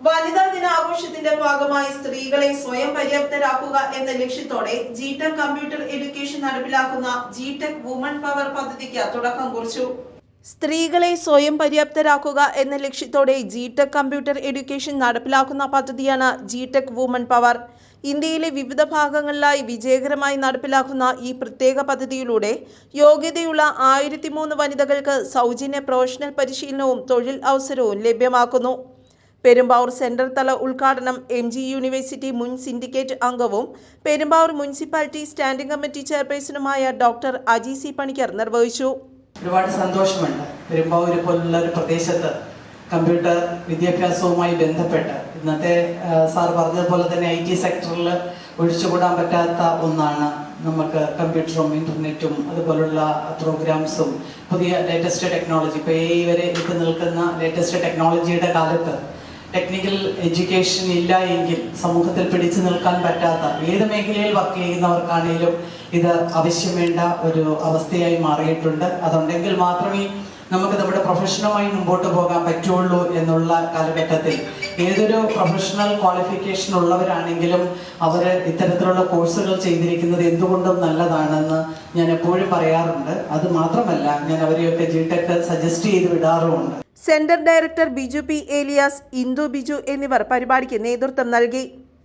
വനിതാ ദിനാഘോഷത്തിന്റെ ഭാഗമായി സ്ത്രീകളെ സ്വയം പര്യാപ്തരാക്കുക എന്ന ലക്ഷ്യത്തോടെ ജിടെക് കമ്പ്യൂട്ടർ എഡ്യൂക്കേഷൻ നടപ്പിലാക്കുന്ന ജിടെക് വുമൺ പവർ പദ്ധതിക്ക് തുടക്കം കുറിച്ചു. സ്ത്രീകളെ സ്വയം പര്യാപ്തരാക്കുക എന്ന ലക്ഷ്യത്തോടെ ജിടെക് കമ്പ്യൂട്ടർ എഡ്യൂക്കേഷൻ നടപ്പിലാക്കുന്ന പദ്ധതിയാണ് ജിടെക് വുമൺ പവർ. ഇന്ത്യയിലെ വിവിധ ഭാഗങ്ങളിലായി വിജയകരമായി നടപ്പിലാക്കുന്ന ഈ പ്രത്യേക പദ്ധതിയിലൂടെ യോഗ്യതയുള്ള 1003 വനിതകൾക്ക് സൗജന്യ പ്രൊഫഷണൽ പരിശീലനവും തൊഴിൽ അവസരവും ലഭ്യമാക്കുന്നു. പെരുമ്പാവൂർ സെൻട്രൽ തല ഉദ്ഘാടനം MG യൂണിവേഴ്സിറ്റി മുൻ സിൻഡിക്കേറ്റ് അംഗവും പെരുമ്പാവൂർ മുനിസിപ്പാലിറ്റി സ്റ്റാൻഡിംഗ് കമ്മിറ്റി ചെയർപേഴ്സണുമായ ഡോക്ടർ അജി സി പണിക്കർ നിർവഹിച്ചു. ഒരുപാട് സന്തോഷമുണ്ട്. പെരുമ്പാവൂർ പോലുള്ള ഒരു പ്രദേശത്ത് കമ്പ്യൂട്ടർ വിദ്യാഭ്യാസവുമായി ബന്ധപ്പെട്ട് ഇന്നത്തെ സാർ പറഞ്ഞതുപോലെ തന്നെ IT സെക്ടറിൽ ഒഴിച്ചുകൂടാൻ പറ്റാത്ത ഒന്നാണ് നമുക്ക് കമ്പ്യൂട്ടറും ഇന്റർനെറ്റും അതുപോലുള്ള പ്രോഗ്രാംസും പുതിയ ലേറ്റസ്റ്റ് ടെക്നോളജി. ഇപ്പോൾ AI വരെ എത്തി നിൽക്കുന്ന ലേറ്റസ്റ്റ് ടെക്നോളജിയുടെ കാലത്ത് ടെക്നിക്കൽ എഡ്യൂക്കേഷൻ ഇല്ല എങ്കിൽ സമൂഹത്തിൽ പിടിച്ചു നിൽക്കാൻ പറ്റാത്ത ഏത് മേഖലയിൽ വർക്ക് ചെയ്യുന്നവർക്കാണെങ്കിലും ഇത് ആവശ്യം വേണ്ട ഒരു അവസ്ഥയായി മാറിയിട്ടുണ്ട്. അതുണ്ടെങ്കിൽ മാത്രമേ നമുക്ക് നമ്മുടെ പ്രൊഫഷനുമായി മുമ്പോട്ട് പോകാൻ പറ്റുള്ളൂ എന്നുള്ള കാലഘട്ടത്തിൽ ഏതൊരു പ്രൊഫഷണൽ ക്വാളിഫിക്കേഷൻ ഉള്ളവരാണെങ്കിലും അവർ ഇത്തരത്തിലുള്ള കോഴ്സുകൾ ചെയ്തിരിക്കുന്നത് എന്തുകൊണ്ടും നല്ലതാണെന്ന് ഞാൻ എപ്പോഴും പറയാറുണ്ട്. അത് മാത്രമല്ല, ഞാൻ അവരെയൊക്കെ ജിടെക് സജസ്റ്റ് ചെയ്ത് വിടാറുമുണ്ട്. Centre director Biju P. Elias, Indu Biju എന്നിവർ പരിപാടിക്ക് നേതൃത്വം നൽകി.